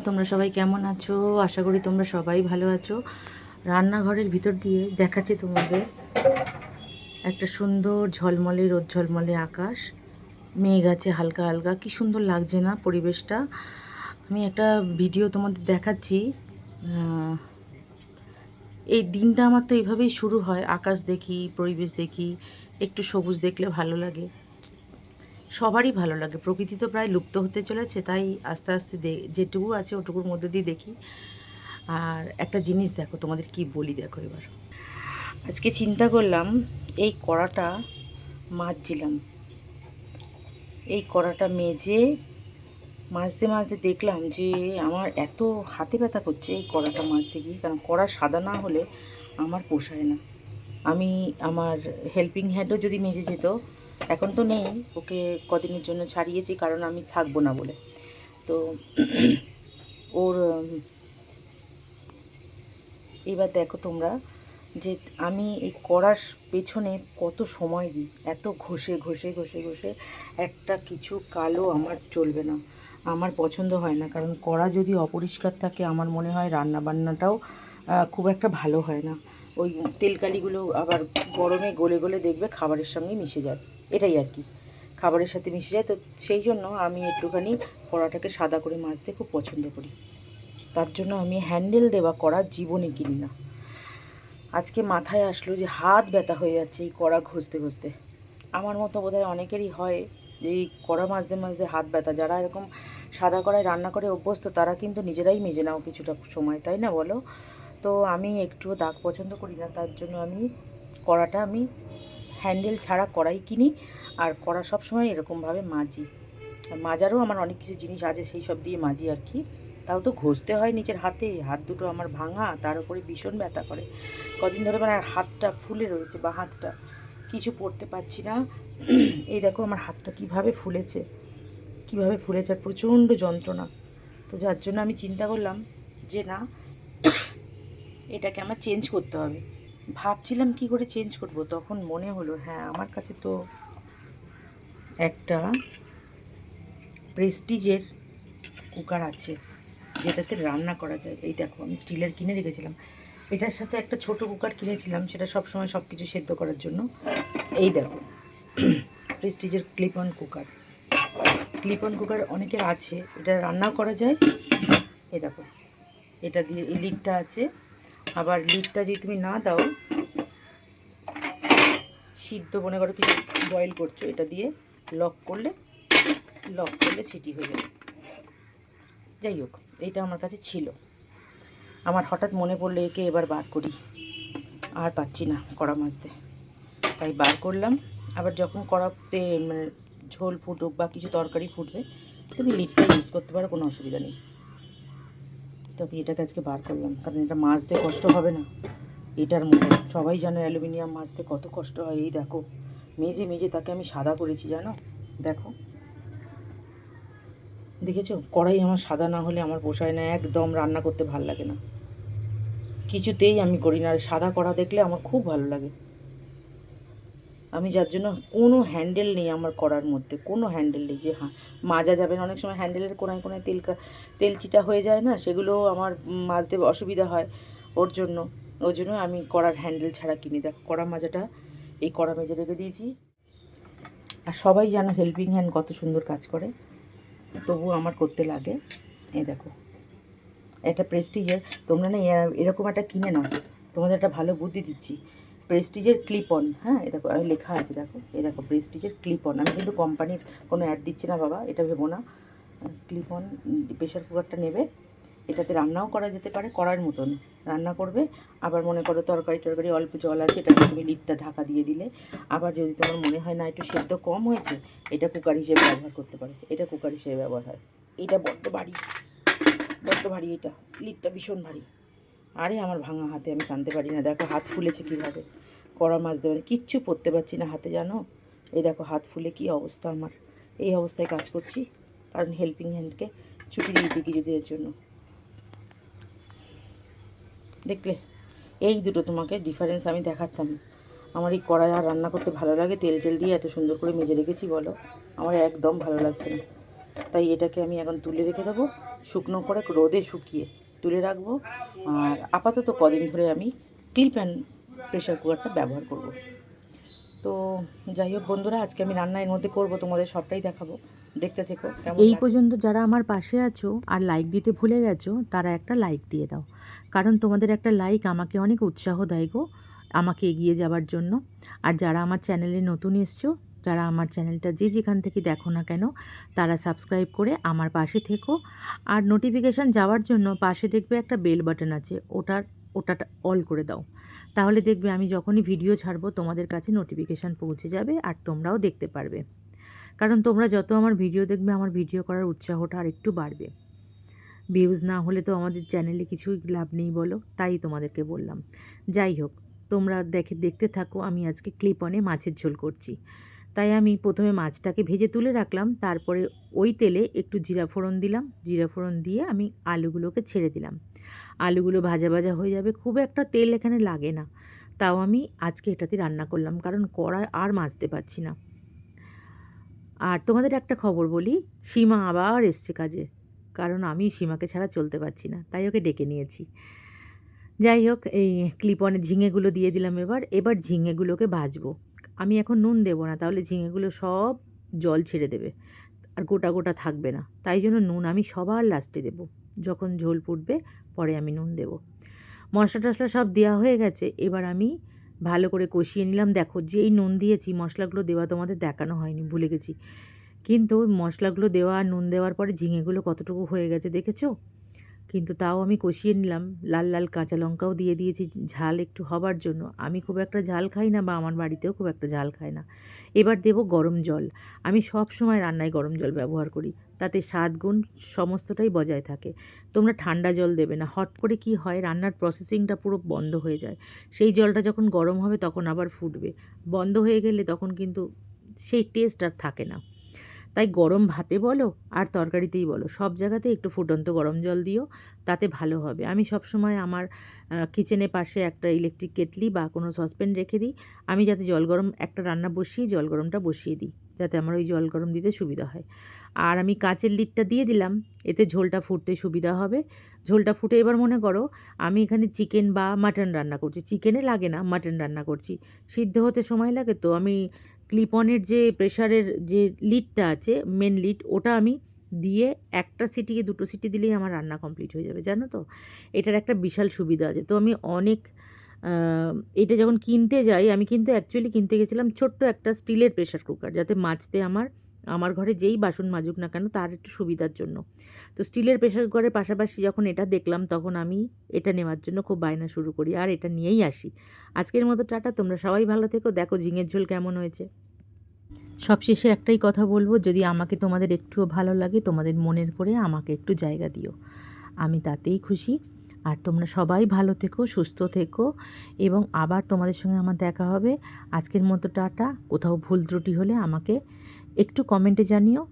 তোমরা সবাই কেমন আছো? আশা করি তোমরা সবাই ভালো আছো। রান্নাঘরের ভিতর দিয়ে দেখাচ্ছি তোমাদের একটা সুন্দর ঝলমলে রোদ ঝলমলে আকাশ, মেঘ আছে হালকা হালকা, কি সুন্দর লাগছে না পরিবেশটা। আমি একটা ভিডিও তোমাদের দেখাচ্ছি। এই দিনটা আমার তো এইভাবেই শুরু হয়, আকাশ দেখি, পরিবেশ দেখি, একটু সবুজ দেখলে ভালো লাগে, সবারই ভালো লাগে। প্রকৃতি তো প্রায় লুপ্ত হতে চলেছে, তাই আস্তে আস্তে যেটুকু আছে ওটুকুর মধ্যে দিয়ে দেখি। আর একটা জিনিস দেখো, তোমাদের কি বলি দেখো এবার। আজকে চিন্তা করলাম এই কড়াটা মাজছিলাম, এই কড়াটা মেজে মাজতে মাজতে দেখলাম যে আমার এত হাতে ব্যথা করছে এই কড়াটা মাজতে গিয়ে। কারণ কড়া সাদা না হলে আমার পোষায় না। আমি আমার হেল্পিং হ্যান্ডও যদি মেজে যেত, এখন তো নেই, ওকে কদিনের জন্য ছাড়িয়েছি কারণ আমি থাকবো না বলে। তো ওর এবার দেখো তোমরা যে আমি এই কড়ার পেছনে কত সময় দিই, এত ঘষে ঘষে ঘষে ঘষে একটা কিছু কালো আমার চলবে না, আমার পছন্দ হয় না। কারণ কড়া যদি অপরিষ্কার থাকে আমার মনে হয় রান্না বান্নাটাও খুব একটা ভালো হয় না। ওই তেলকালিগুলো আবার গরমে গলে গলে দেখবে খাবারের সঙ্গে মিশে যায়, এটাই আর কি, খাবারের সাথে মিশে যায়। তো সেই জন্য আমি একটুখানি কড়াটাকে সাদা করে মাজতে খুব পছন্দ করি। তার জন্য আমি হ্যান্ডেল দেওয়া কড়া জীবনে কিনি না। আজকে মাথায় আসলো যে হাত ব্যথা হয়ে যাচ্ছে এই কড়া ঘষতে ঘষতে। আমার মতো বোধহয় অনেকেরই হয় যে এই কড়া মাজতে মাজতে হাত ব্যথা। যারা এরকম সাদা কড়ায় রান্না করে অভ্যস্ত তারা কিন্তু নিজেরাই মেজে নাও কিছুটা সময়, তাই না বলো? তো আমি একটুও দাগ পছন্দ করি না, তার জন্য আমি কড়াটা আমি হ্যান্ডেল ছাড়া কড়াই কিনি। আর কড়া সবসময় এরকমভাবে মাজি। আর মাজারও আমার অনেক কিছু জিনিস আছে, সেই সব দিয়ে মাজি আর কি। তাও তো ঘষতে হয় নিজের হাতে, হাত দুটো আমার ভাঙা, তার উপরে ভীষণ ব্যথা করে কদিন ধরে। মানে হাতটা ফুলে রয়েছে, বা হাতটা কিছু পড়তে পারছি না। এই দেখো আমার হাতটা কিভাবে ফুলেছে, কিভাবে ফুলেছে, আর প্রচণ্ড যন্ত্রণা। তো যার জন্য আমি চিন্তা করলাম যে না, এটাকে আমার চেঞ্জ করতে হবে। ভাবছিলাম কি করে চেঞ্জ করব, তখন মনে হলো হ্যাঁ আমার কাছে তো একটা প্রেস্টিজের কুকার আছে যেটাতে রান্না করা যায়। এই দেখো আমি স্টিলের কিনে রেখেছিলাম, এটার সাথে একটা ছোট কুকার কিনেছিলাম, সেটা সবসময় সব কিছু সেদ্ধ করার জন্য। এই দেখো প্রেস্টিজের clip on cooker. Clip on cooker অনেকের আছে, এটা রান্নাও করা যায়। এই দেখো এটা দিয়ে এই লিডটা আছে, আবার লিডটা যদি তুমি না দাও, সিদ্ধ মনে করো কিছু বয়েল করছো, এটা দিয়ে লক করলে সিটি হয়ে যাবে। যাই হোক, এইটা আমার কাছে ছিল, আমার হঠাৎ মনে পড়লো একে এবার বার করি, আর পাচ্ছি না কড়া মাজতে, তাই বার করলাম। আবার যখন কড়াতে মানে ঝোল ফুটুক বা কিছু তরকারি ফুটবে, তুমি লিডটা ইউজ করতে পারো, কোনো অসুবিধা নেই। তো আমি এটাকে আজকে বার করলাম, কারণ এটা মাজতে কষ্ট হবে না এটার মতো। সবাই জানো অ্যালুমিনিয়াম মাজতে কত কষ্ট হয়। এই দেখো মেজে মেজে তাকে আমি সাদা করেছি, জানো, দেখো দেখেছো? কড়াই আমার সাদা না হলে আমার পোষায় না, একদম রান্না করতে ভাল লাগে না, কিছুতেই আমি করি না। আর সাদা কড়া দেখলে আমার খুব ভালো লাগে। আমি যার জন্য কোনো হ্যান্ডেল নেই আমার কড়ার মধ্যে, কোনো হ্যান্ডেল নেই যে হ্যাঁ মাজা যাবে না। অনেক সময় হ্যান্ডেলের কোনায় কোনায় তেল চিটা হয়ে যায় না, সেগুলো আমার মাজতে অসুবিধা হয়। ওর জন্য আমি কড়ার হ্যান্ডেল ছাড়া কিনি। দেখো কড়া মাজাটা, এই কড়া মেজে রেখে দিয়েছি। আর সবাই জানো হেল্পিং হ্যান্ড কত সুন্দর কাজ করে, তবু আমার করতে লাগে। এই দেখো একটা প্রেস্টিজের, তোমরা না এরকম একটা কিনে নাও, তোমাদের একটা ভালো বুদ্ধি দিচ্ছি। প্রেস্টিজের ক্লিপ অন, হ্যাঁ এটা লেখা আছে দেখো, এই দেখো প্রেস্টিজের ক্লিপ অন। আমি কিন্তু কোম্পানির কোনো অ্যাড দিচ্ছি না বাবা, এটা ভেবো না। ক্লিপ অন প্রেশার কুকারটা নেবে, এটাতে রান্নাও করা যেতে পারে, করার মতন রান্না করবে। আবার মনে করো তরকারি অল্প জল আছে, এটাকে তুমি লিডটা ঢাকা দিয়ে দিলে। আবার যদি তোমার মনে হয় না একটু সেদ্ধ কম হয়েছে, এটা কুকার হিসেবে ব্যবহার করতে পারো, এটা কুকার হিসেবে ব্যবহার হয়। এটা বড্ড ভারী, এটা লিডটা ভীষণ ভারী। আরে আমার ভাঙা হাতে আমি টানতে পারি না, দেখো হাত ফুলেছে কীভাবে। কড়া মাছ দেবেন কিচ্ছু পরতে পারছি না হাতে, জানো। এই দেখো হাত ফুলে কী অবস্থা আমার। এই অবস্থায় কাজ করছি কারণ হেল্পিং হ্যান্ডকে ছুটি দিয়েছি কিছুদিনের জন্য। দেখলে এই দুটো তোমাকে ডিফারেন্স আমি দেখাতাম। আমার এই কড়াই আর রান্না করতে ভালো লাগে, তেল দিয়ে এত সুন্দর করে মেজে রেখেছি বলো, আমার একদম ভালো লাগছে না। তাই এটাকে আমি এখন তুলে রেখে দেবো, শুকনো করে রোদে শুকিয়ে তুলে রাখবো। আর আপাতত কদিন ধরে আমি ক্লিপ অ্যান্ড প্রেশার কুকারটা ব্যবহার করব। তো যাই হোক বন্ধুরা, আজকে আমি রান্না এর মধ্যে করবো, তোমাদের সবটাই দেখাবো, দেখতে থেকো। এই পর্যন্ত যারা আমার পাশে আছো আর লাইক দিতে ভুলে গেছো, তারা একটা লাইক দিয়ে দাও, কারণ তোমাদের একটা লাইক আমাকে অনেক উৎসাহ দেয় গো, আমাকে এগিয়ে যাওয়ার জন্য। আর যারা আমার চ্যানেলে নতুন এসছো, যারা আমার চ্যানেলটা যে যেখান থেকে দেখো না কেন, তারা সাবস্ক্রাইব করে আমার পাশে থেকো। আর নোটিফিকেশান যাওয়ার জন্য পাশে দেখবে একটা বেল বাটন আছে, ওটা অল করে দাও। তাহলে দেখবে আমি যখনই ভিডিও ছাড়বো তোমাদের কাছে নোটিফিকেশান পৌঁছে যাবে আর তোমরাও দেখতে পারবে। কারণ তোমরা যত আমার ভিডিও দেখবে, আমার ভিডিও করার উৎসাহটা আর একটু বাড়বে। ভিউজ না হলে তো আমাদের চ্যানেলে কিছুই লাভ নেই বলো, তাই তোমাদেরকে বললাম। যাই হোক, তোমরা দেখতে থাকো। আমি আজকে ক্লিপ অনে মাছের ঝোল করছি। তাই আমি প্রথমে মাছটাকে ভেজে তুলে রাখলাম, তারপরে ওই তেলে একটু জিরা ফোড়ন দিলাম, জিরা ফোড়ন দিয়ে আমি আলুগুলোকে ছেড়ে দিলাম। আলুগুলো ভাজা ভাজা হয়ে যাবে, খুব একটা তেল এখানে লাগে না, তাও আমি আজকে এটাতে রান্না করলাম, কারণ কড়াই আর মাজতে পারছি না। আর তোমাদের একটা খবর বলি, সীমা আবার এসছে কাজে, কারণ আমি সীমাকে ছাড়া চলতে পারছি না, তাই ওকে ডেকে নিয়েছি। যাই হোক, এই ক্লিপনে ঝিঙেগুলো দিয়ে দিলাম। এবার ঝিঙেগুলোকে ভাজবো। আমি এখন নুন দেবো না, তাহলে ঝিঙেগুলো সব জল ছেড়ে দেবে আর গোটা গোটা থাকবে না। তাই জন্য নুন আমি সবার লাস্টে দেবো, যখন ঝোল ফুটবে পরে আমি নুন দেবো। মশলা টশলা সব দেওয়া হয়ে গেছে, এবার আমি ভালো করে কষিয়ে নিলাম। দেখো, যেই নুন দিয়েছি, মশলাগুলো দেওয়া তোমাদের দেখানো হয়নি, ভুলে গেছি, কিন্তু মশলাগুলো দেওয়া আর নুন দেওয়ার পরে ঝিঙেগুলো কতটুকু হয়ে গেছে দেখেছো? কিন্তু তাও আমি কষিয়ে নিলাম। লাল লাল কাঁচা লঙ্কাও দিয়ে দিয়েছি ঝাল একটু হবার জন্য। আমি খুব একটা ঝাল খাই না, বা আমার বাড়িতেও খুব একটা ঝাল খায় না। এবার দেবো গরম জল। আমি সব সময় রান্নায় গরম জল ব্যবহার করি, তাতে স্বাদ গুণ সমস্তটাই বজায় থাকে। তোমরা ঠান্ডা জল দেবে না, হট করে কি হয়, রান্নার প্রসেসিংটা পুরো বন্ধ হয়ে যায়। সেই জলটা যখন গরম হবে তখন আবার ফুটবে, বন্ধ হয়ে গেলে তখন কিন্তু সেই টেস্ট আর থাকে না। তাই গরম ভাতে বলো আর তরকারিতেই বলো, সব জায়গাতে একটু ফুটন্ত গরম জল দিও, তাতে ভালো হবে। আমি সবসময় আমার কিচেনের পাশে একটা ইলেকট্রিক কেটলি বা কোনো সসপ্যান রেখে দিই। আমি যাতে জল গরম একটা রান্না বসিয়ে জল গরমটা বসিয়ে দিই, যাতে আমার ওই জল গরম দিতে সুবিধা হয়। আর আমি কাঁচের লিডটা দিয়ে দিলাম, এতে ঝোলটা ফুটতে সুবিধা হবে। ঝোলটা ফুটে এবার মনে করো আমি এখানে চিকেন বা মাটন রান্না করছি, চিকেনে লাগে না, মাটন রান্না করছি, সিদ্ধ হতে সময় লাগে। তো আমি ক্লিপনের যে প্রেশারের যে লিডটা আছে, মেন লিড, ওটা আমি দিয়ে একটা সিটিকে দুটো সিটি দিলেই আমার রান্না কমপ্লিট হয়ে যাবে, জানো তো। এটার একটা বিশাল সুবিধা আছে। তো আমি এটা যখন কিনতে যাই, আমি কিন্তু অ্যাকচুয়ালি কিনতে গেছিলাম ছোট্ট একটা স্টিলের প্রেশার কুকার, যাতে মাজতে আমার ঘরে যেই বাসন মাজুক না কেন তার একটু সুবিধার জন্য। তো স্টিলের প্রেশার কুকারের পাশাপাশি যখন এটা দেখলাম, তখন আমি এটা নেওয়ার জন্য খুব বায়না শুরু করি, আর এটা নিয়েই আসি। আজকের মতো টাটা, তোমরা সবাই ভালো থেকো। দেখো ঝিঙের ঝোল কেমন হয়েছে। সবশেষে একটাই কথা বলবো, যদি আমাকে তোমাদের একটুও ভালো লাগে, তোমাদের মনের করে আমাকে একটু জায়গা দিও, আমি তাতেই খুশি। আর তোমরা সবাই ভালো থেকো, সুস্থ থেকো, এবং আবার তোমাদের সঙ্গে আমার দেখা হবে। আজকের মতো টাটা। কোথাও ভুল ত্রুটি হলে আমাকে একটু কমেন্টে জানিও।